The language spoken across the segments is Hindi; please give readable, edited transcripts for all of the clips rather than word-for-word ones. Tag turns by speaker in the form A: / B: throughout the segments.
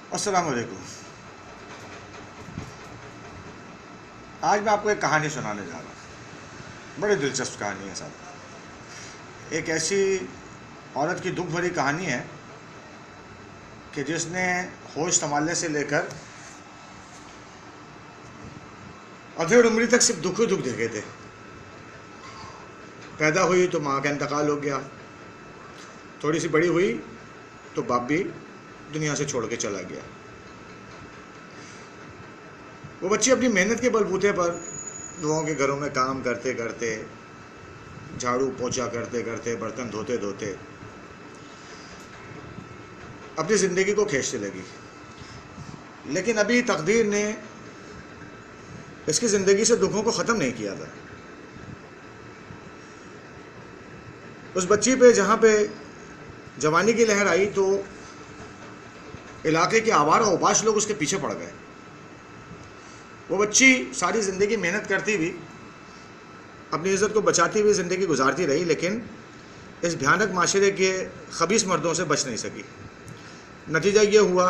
A: अस्सलाम वालेकुम। आज मैं आपको एक कहानी सुनाने जा रहा हूँ। बड़ी दिलचस्प कहानी है साहब। एक ऐसी औरत की दुख भरी कहानी है कि जिसने होश संभालने से लेकर अधेड़ उम्री तक सिर्फ दुख ही दुख देखे थे। पैदा हुई तो माँ का इंतकाल हो गया, थोड़ी सी बड़ी हुई तो बाप भी दुनिया से छोड़ के चला गया। वो बच्ची अपनी मेहनत के बलबूते पर लोगों के घरों में काम करते करते, झाड़ू पोछा करते करते, बर्तन धोते धोते अपनी ज़िंदगी को खींचने लगी। लेकिन अभी तकदीर ने इसकी ज़िंदगी से दुखों को ख़त्म नहीं किया था। उस बच्ची पे जहाँ पे जवानी की लहर आई तो इलाके के आवारा औबाश लोग उसके पीछे पड़ गए। वो बच्ची सारी ज़िंदगी मेहनत करती हुई, अपनी इज़्ज़त को बचाती हुई ज़िंदगी गुजारती रही, लेकिन इस भयानक माशरे के खबीस मर्दों से बच नहीं सकी। नतीजा ये हुआ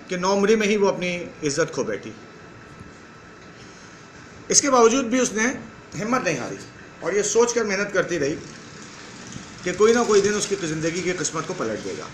A: कि नौउम्री में ही वो अपनी इज़्ज़त खो बैठी। इसके बावजूद भी उसने हिम्मत नहीं हारी और ये सोच कर मेहनत करती रही कि कोई ना कोई दिन उसकी ज़िंदगी की किस्मत को पलट देगा।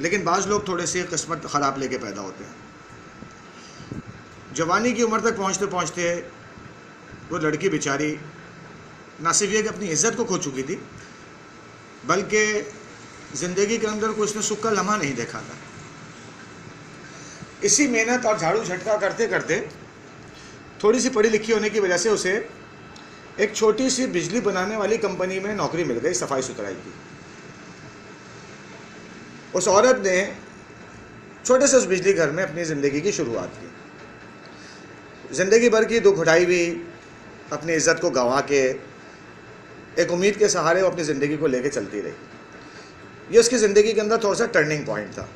A: लेकिन बाज़ लोग थोड़े से किस्मत ख़राब लेके पैदा होते हैं। जवानी की उम्र तक पहुँचते पहुँचते वो लड़की बेचारी ना सिर्फ ये कि अपनी इज़्ज़त को खो चुकी थी, बल्कि ज़िंदगी के अंदर कोई उसने सुख का लम्हा नहीं देखा था। इसी मेहनत और झाड़ू झटका करते करते थोड़ी सी पढ़ी लिखी होने की वजह से उसे एक छोटी सी बिजली बनाने वाली कंपनी में नौकरी मिल गई, सफाई सुथराई की। उस औरत ने छोटे से उस बिजली घर में अपनी ज़िंदगी की शुरुआत की। ज़िंदगी भर की दुख उठाई हुई अपनी इज़्ज़त को गंवा के एक उम्मीद के सहारे वो अपनी ज़िंदगी को लेके चलती रही। ये उसकी ज़िंदगी के अंदर थोड़ा सा टर्निंग पॉइंट था।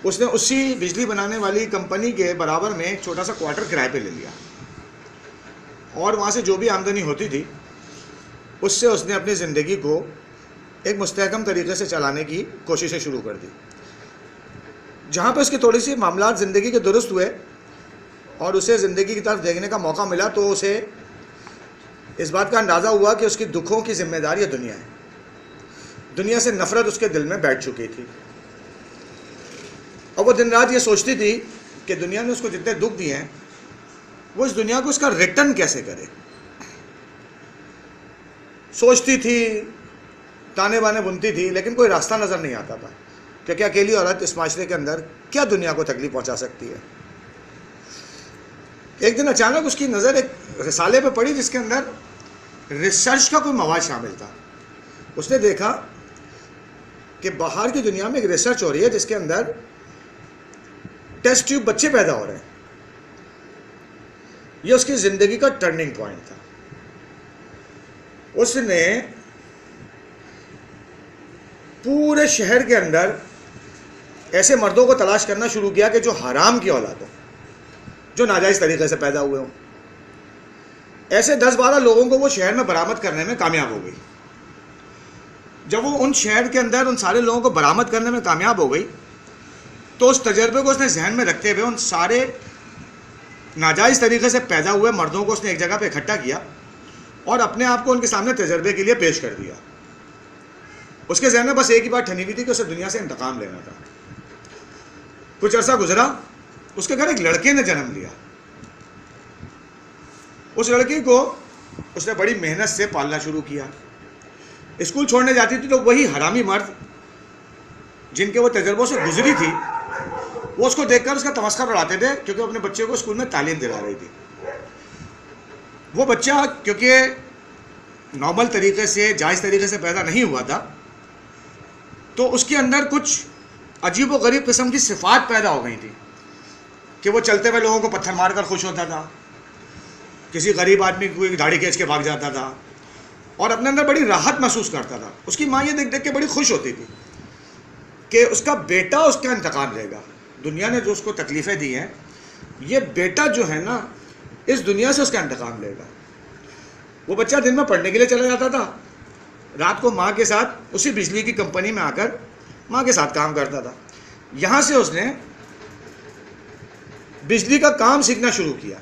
A: उसने उसी बिजली बनाने वाली कंपनी के बराबर में एक छोटा सा क्वार्टर किराए पे ले लिया और वहाँ से जो भी आमदनी होती थी उससे उसने अपनी ज़िंदगी को एक मुस्तहकम तरीके से चलाने की कोशिशें शुरू कर दी। जहाँ पे उसके थोड़ी सी मामलात ज़िंदगी के दुरुस्त हुए और उसे ज़िंदगी की तरफ देखने का मौका मिला तो उसे इस बात का अंदाज़ा हुआ कि उसकी दुखों की ज़िम्मेदार ये दुनिया है। दुनिया से नफ़रत उसके दिल में बैठ चुकी थी और वो दिन रात ये सोचती थी कि दुनिया ने उसको जितने दुख दिए हैं वो इस दुनिया को उसका रिटर्न कैसे करे। सोचती थी, ताने बाने बुनती थी, लेकिन कोई रास्ता नज़र नहीं आता था कि क्या अकेली औरत इस माशरे के अंदर क्या दुनिया को तकलीफ पहुंचा सकती है। एक दिन अचानक उसकी नज़र एक रिसाले पे पड़ी जिसके अंदर रिसर्च का कोई मवाद शामिल था। उसने देखा कि बाहर की दुनिया में एक रिसर्च हो रही है जिसके अंदर टेस्ट ट्यूब बच्चे पैदा हो रहे हैं। यह उसकी ज़िंदगी का टर्निंग पॉइंट था। उसने पूरे शहर के अंदर ऐसे मर्दों को तलाश करना शुरू किया कि जो हराम की औलाद हो, जो नाजायज़ तरीके से पैदा हुए हों। ऐसे 10-12 लोगों को वो शहर में बरामद करने में कामयाब हो गई। जब वो उन शहर के अंदर उन सारे लोगों को बरामद करने में कामयाब हो गई तो उस तजर्बे को उसने जहन में रखते हुए उन सारे नाजायज़ तरीके से पैदा हुए मर्दों को उसने एक जगह पे इकट्ठा किया और अपने आप को उनके सामने तजर्बे के लिए पेश कर दिया। उसके जहन में बस एक ही बात ठनी हुई थी कि उसे दुनिया से इंतकाम लेना था। कुछ अरसा गुजरा, उसके घर एक लड़के ने जन्म लिया। उस लड़की को उसने बड़ी मेहनत से पालना शुरू किया। स्कूल छोड़ने जाती थी तो वही हरामी मर्द जिनके वो तजर्बों से गुजरी थी वो उसको देखकर उसका तमस्खुर उड़ाते थे, क्योंकि अपने बच्चे को स्कूल में तालीम दिला रही थी। वो बच्चा क्योंकि नॉर्मल तरीके से, जायज़ तरीके से पैदा नहीं हुआ था, तो उसके अंदर कुछ अजीब व गरीब किस्म की सिफात पैदा हो गई थी कि वो चलते हुए लोगों को पत्थर मारकर खुश होता था, किसी गरीब आदमी को दाढ़ी खींच के भाग जाता था और अपने अंदर बड़ी राहत महसूस करता था। उसकी माँ ये देख देख के बड़ी खुश होती थी कि उसका बेटा उसका इंतकाम लेगा। दुनिया ने जो उसको तकलीफ़ें दी हैं, ये बेटा जो है ना इस दुनिया से उसका इंतकाम लेगा। वो बच्चा दिन में पढ़ने के लिए चला जाता था, रात को माँ के साथ उसी बिजली की कंपनी में आकर माँ के साथ काम करता था। यहाँ से उसने बिजली का काम सीखना शुरू किया।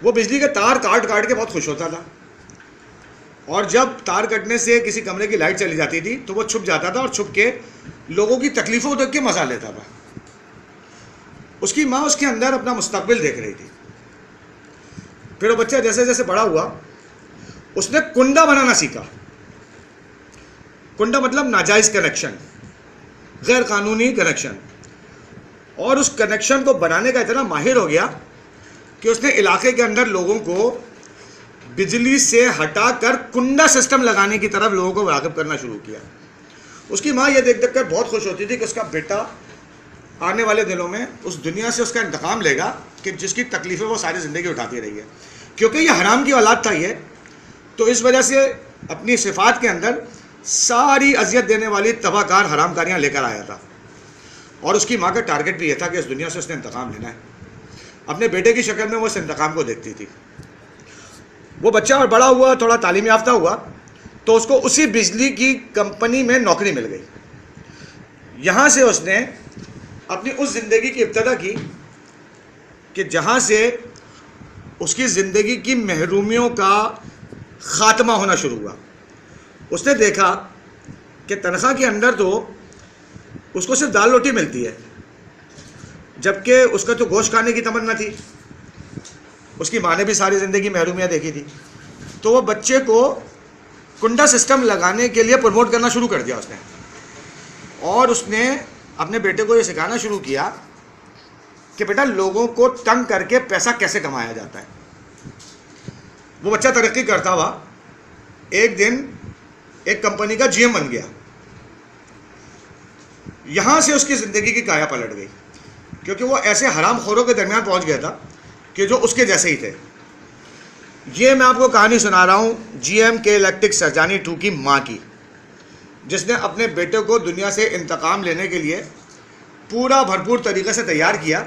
A: वो बिजली के तार काट काट के बहुत खुश होता था, और जब तार कटने से किसी कमरे की लाइट चली जाती थी तो वो छुप जाता था और छुप के लोगों की तकलीफ़ों को देख के मज़ा लेता था। उसकी माँ उसके अंदर अपना मुस्तकबिल देख रही थी। फिर वो बच्चा जैसे जैसे बड़ा हुआ, उसने कुंडा बनाना सीखा। कुंडा मतलब नाजायज़ कनेक्शन, गैर कानूनी कनेक्शन। और उस कनेक्शन को बनाने का इतना माहिर हो गया कि उसने इलाके के अंदर लोगों को बिजली से हटाकर कुंडा सिस्टम लगाने की तरफ लोगों को वाकिफ करना शुरू किया। उसकी माँ ये देख देख कर बहुत खुश होती थी कि उसका बेटा आने वाले दिनों में उस दुनिया से उसका इंतकाम लेगा कि जिसकी तकलीफ़ें वो सारी ज़िंदगी उठाती रही है। क्योंकि ये हराम की औलाद था ये, तो इस वजह से अपनी सिफ़ात के अंदर सारी अजियत देने वाली तबाहकार हरामकारियाँ लेकर आया था। और उसकी माँ का टारगेट भी ये था कि इस दुनिया से उसने इंतकाम लेना है। अपने बेटे की शक्ल में वो इस इंतकाम को देखती थी। वो बच्चा और बड़ा हुआ, थोड़ा तालीम याफ्ता हुआ, तो उसको उसी बिजली की कंपनी में नौकरी मिल गई। यहाँ से उसने अपनी उस ज़िंदगी की इब्तदा की कि जहाँ से उसकी ज़िंदगी की महरूमियों का ख़ात्मा होना शुरू हुआ। उसने देखा कि तनख्वाह के अंदर तो उसको सिर्फ दाल रोटी मिलती है, जबकि उसका तो गोश्त खाने की तमन्ना थी। उसकी माँ ने भी सारी ज़िंदगी महरूमियाँ देखी थी। तो वो बच्चे को कुंडा सिस्टम लगाने के लिए प्रमोट करना शुरू कर दिया उसने, और उसने अपने बेटे को ये सिखाना शुरू किया कि बेटा लोगों को तंग करके पैसा कैसे कमाया जाता है। वो बच्चा तरक्की करता हुआ एक दिन एक कंपनी का जीएम बन गया। यहाँ से उसकी ज़िंदगी की काया पलट गई, क्योंकि वो ऐसे हराम खोरों के दरमियान पहुँच गया था कि जो उसके जैसे ही थे। ये मैं आपको कहानी सुना रहा हूँ जीएम के इलेक्ट्रिक सरजानी 2 की माँ की, जिसने अपने बेटे को दुनिया से इंतकाम लेने के लिए पूरा भरपूर तरीके से तैयार किया,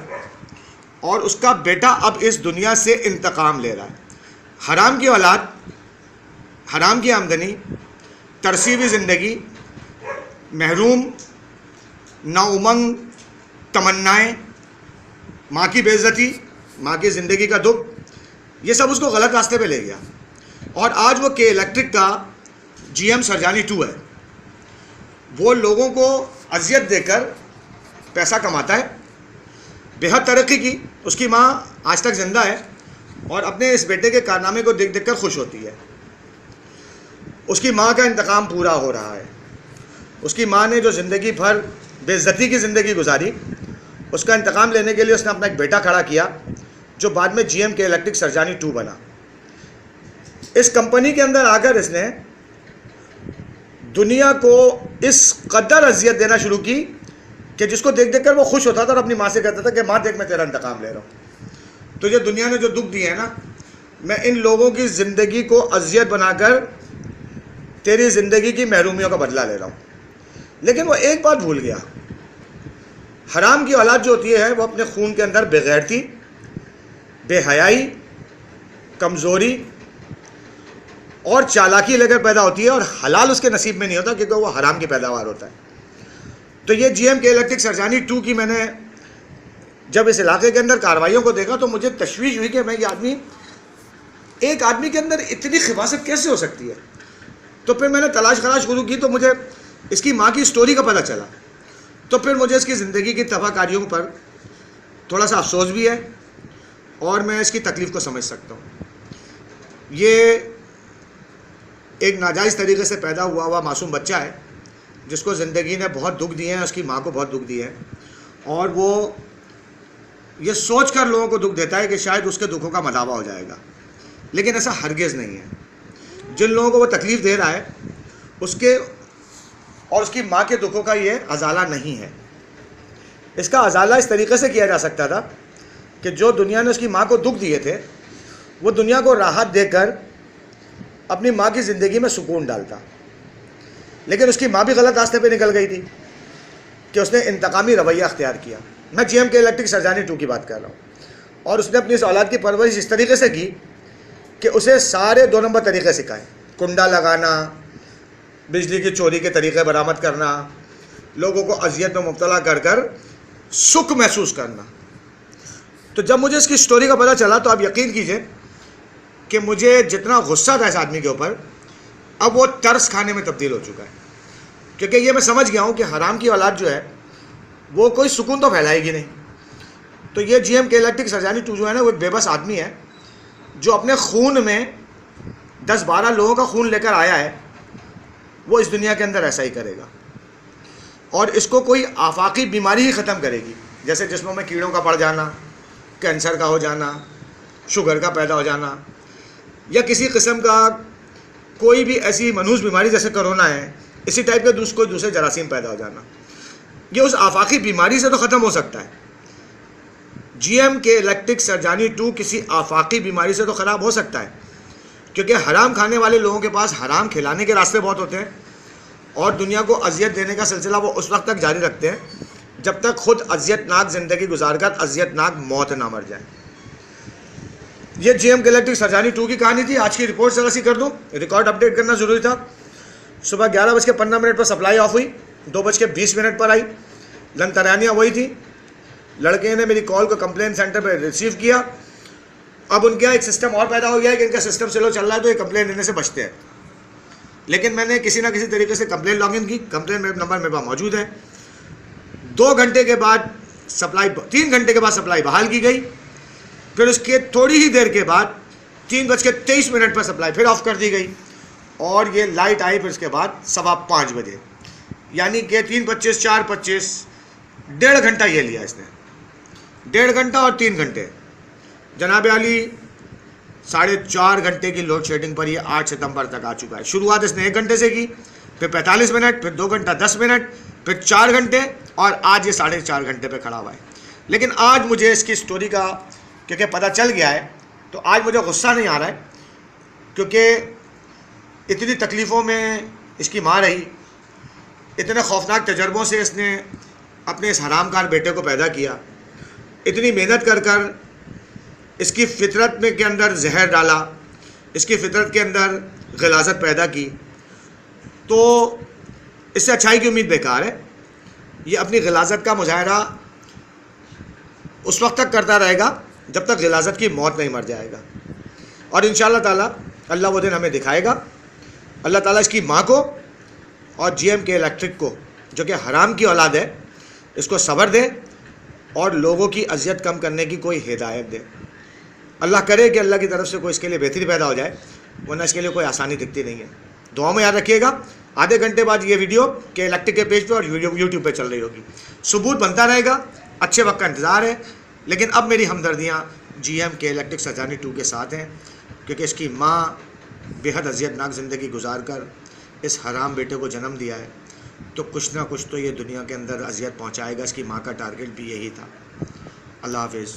A: और उसका बेटा अब इस दुनिया से इंतकाम ले रहा है। हराम की औलाद, हराम की आमदनी, तरसीबी ज़िंदगी, महरूम, नाउमंग तमन्नाएँ, माँ की बेइज्जती, माँ की ज़िंदगी का दुख, ये सब उसको गलत रास्ते पे ले गया। और आज वो के इलेक्ट्रिक का जीएम सरजानी 2 है। वो लोगों को अजियत देकर पैसा कमाता है। बेहद तरक्की की। उसकी माँ आज तक ज़िंदा है और अपने इस बेटे के कारनामे को देख देख कर खुश होती है। उसकी माँ का इंतकाम पूरा हो रहा है। उसकी माँ ने जो ज़िंदगी भर बेइज्जती की ज़िंदगी गुजारी, उसका इंतकाम लेने के लिए उसने अपना एक बेटा खड़ा किया, जो बाद में जीएम के इलेक्ट्रिक सरजानी 2 बना। इस कंपनी के अंदर आकर इसने दुनिया को इस कदर अजियत देना शुरू की कि जिसको देख देख कर वो खुश होता था और अपनी माँ से कहता था कि माँ देख मैं तेरा इंतकाम ले रहा हूँ। तुझे दुनिया ने जो दुख दिए है ना, मैं इन लोगों की ज़िंदगी को अजियत बनाकर तेरी ज़िंदगी की महरूमियों का बदला ले रहा हूँ। लेकिन वो एक बात भूल गया। हराम की औलाद जो होती है वो अपने खून के अंदर बेगैरती, बेहयाई, कमज़ोरी और चालाकी लेकर पैदा होती है, और हलाल उसके नसीब में नहीं होता क्योंकि वो हराम की पैदावार होता है। तो ये जीएम के इलेक्ट्रिक सरजानी 2 की मैंने जब इस इलाके के अंदर कार्रवाइयों को देखा तो मुझे तशवीश हुई कि मैं ये एक आदमी के अंदर इतनी खिबासत कैसे हो सकती है। तो फिर मैंने तलाश खराश शुरू की तो मुझे इसकी माँ की स्टोरी का पता चला। तो फिर मुझे इसकी ज़िंदगी की तबाहकारियों पर थोड़ा सा अफसोस भी है और मैं इसकी तकलीफ़ को समझ सकता हूँ। ये एक नाजायज़ तरीके से पैदा हुआ मासूम बच्चा है जिसको ज़िंदगी ने बहुत दुख दिए हैं, उसकी माँ को बहुत दुख दिए हैं, और वो ये सोच कर लोगों को दुख देता है कि शायद उसके दुखों का मदावा हो जाएगा, लेकिन ऐसा हरगिज़ नहीं है। जिन लोगों को वो तकलीफ़ दे रहा है उसके और उसकी माँ के दुखों का ये अजाला नहीं है। इसका अजाला इस तरीके से किया जा सकता था कि जो दुनिया ने उसकी माँ को दुख दिए थे वो दुनिया को राहत देकर अपनी माँ की ज़िंदगी में सुकून डालता। लेकिन उसकी माँ भी गलत रास्ते पे निकल गई थी कि उसने इंतकामी रवैया अख्तियार किया। मैं जीएम के इलेक्ट्रिक सरजानी 2 की बात कर रहा हूँ। और उसने अपनी इस औलाद की परवरिश इस तरीके से की कि उसे सारे 2 नंबर तरीक़े सिखाए। कुंडा लगाना, बिजली की चोरी के तरीक़े बरामद करना, लोगों को अजियत में मुब्तला कर कर सुख महसूस करना। तो जब मुझे इसकी स्टोरी का पता चला तो आप यकीन कीजिए कि मुझे जितना गुस्सा था इस आदमी के ऊपर, अब वो तरस खाने में तब्दील हो चुका है। क्योंकि ये मैं समझ गया हूँ कि हराम की औलाद जो है वो कोई सुकून तो फैलाएगी नहीं। तो ये GM इलेक्ट्रिक सरजानी 2 जो है ना, वो एक बेबस आदमी है जो अपने खून में 10-12 लोगों का खून लेकर आया है। वो इस दुनिया के अंदर ऐसा ही करेगा और इसको कोई आफाकी बीमारी ही ख़त्म करेगी, जैसे जिस्मों में कीड़ों का पड़ जाना, कैंसर का हो जाना, शुगर का पैदा हो जाना, या किसी किस्म का कोई भी ऐसी मनहूस बीमारी जैसे कोरोना है, इसी टाइप के कोई दूसरे जरासीम पैदा हो जाना। ये उस आफाकी बीमारी से तो ख़त्म हो सकता है। GM इलेक्ट्रिक सरजानी 2 किसी आफाकी बीमारी से तो ख़राब हो सकता है, क्योंकि हराम खाने वाले लोगों के पास हराम खिलाने के रास्ते बहुत होते हैं और दुनिया को अजियत देने का सिलसिला वो उस वक्त तक जारी रखते हैं जब तक खुद अजियतनाक ज़िंदगी गुजार कर अजियतनाक मौत ना मर जाए। ये GM इलेक्ट्रिक सरजानी 2 की कहानी थी। आज की रिपोर्ट जरा सी कर दूँ, रिकॉर्ड अपडेट करना ज़रूरी था। सुबह 11:15 पर सप्लाई ऑफ हुई, 2:20 पर आई। लंतरानियाँ वही थी। लड़के ने मेरी कॉल को कंप्लेन सेंटर पर रिसीव किया। अब उनके यहाँ एक सिस्टम और पैदा हो गया है कि इनका सिस्टम स्लो चल रहा है तो ये कंप्लेन देने से बचते हैं। लेकिन मैंने किसी ना किसी तरीके से कंप्लेन लॉगिन की, कंप्लेन नंबर मेरे पास मौजूद है। 2 घंटे के बाद सप्लाई, 3 घंटे के बाद सप्लाई बहाल की गई। फिर उसके थोड़ी ही देर के बाद 3:23 पर सप्लाई फिर ऑफ कर दी गई और ये लाइट आई फिर उसके बाद 5:15 बजे, यानी कि 3:25, 4:25, 1.5 घंटा ये लिया इसने। 1.5 घंटा और 3 घंटे। जनाब आली 4.5 घंटे की लोड शेडिंग पर ये 8 सितंबर तक आ चुका है। शुरुआत इसने 1 घंटे से की, फिर 45 मिनट, फिर 2 घंटा 10 मिनट, फिर 4 घंटे और आज ये 4.5 घंटे पे खड़ा हुआ है। लेकिन आज मुझे इसकी स्टोरी का क्योंकि पता चल गया है तो आज मुझे गुस्सा नहीं आ रहा है, क्योंकि इतनी तकलीफ़ों में इसकी माँ रही, इतने खौफनाक तजर्बों से इसने अपने इस हरामकार बेटे को पैदा किया, इतनी मेहनत कर कर इसकी फितरत में के अंदर जहर डाला, इसकी फितरत के अंदर ग़लाज़त पैदा की, तो इससे अच्छाई की उम्मीद बेकार है। ये अपनी ग़लाज़त का मुजाहरा उस वक्त तक करता रहेगा जब तक ग़लाज़त की मौत नहीं मर जाएगा। और इंशाअल्लाह ताला अल्लाह वो दिन हमें दिखाएगा। अल्लाह ताला इसकी माँ को और GM इलेक्ट्रिक को, जो कि हराम की औलाद है, इसको सब्र दे और लोगों की अजियत कम करने की कोई हिदायत दे। अल्लाह करे कि अल्लाह की तरफ से कोई इसके लिए बेहतरी पैदा हो जाए, वरना इसके लिए कोई आसानी दिखती नहीं है। दुआ में याद रखिएगा। आधे घंटे बाद ये वीडियो के इलेक्ट्रिक के पेज पे और यूट्यूब पे चल रही होगी। सबूत बनता रहेगा, अच्छे वक्त का इंतज़ार है। लेकिन अब मेरी हमदर्दियाँ GM इलेक्ट्रिक सरजानी 2 के साथ हैं, क्योंकि इसकी माँ बेहद अजियतनाक ज़िंदगी गुजार कर इस हराम बेटे को जन्म दिया है, तो कुछ ना कुछ तो ये दुनिया के अंदर अजियत पहुँचाएगा। इसकी माँ का टारगेट भी यही था। अल्लाह हाफिज़।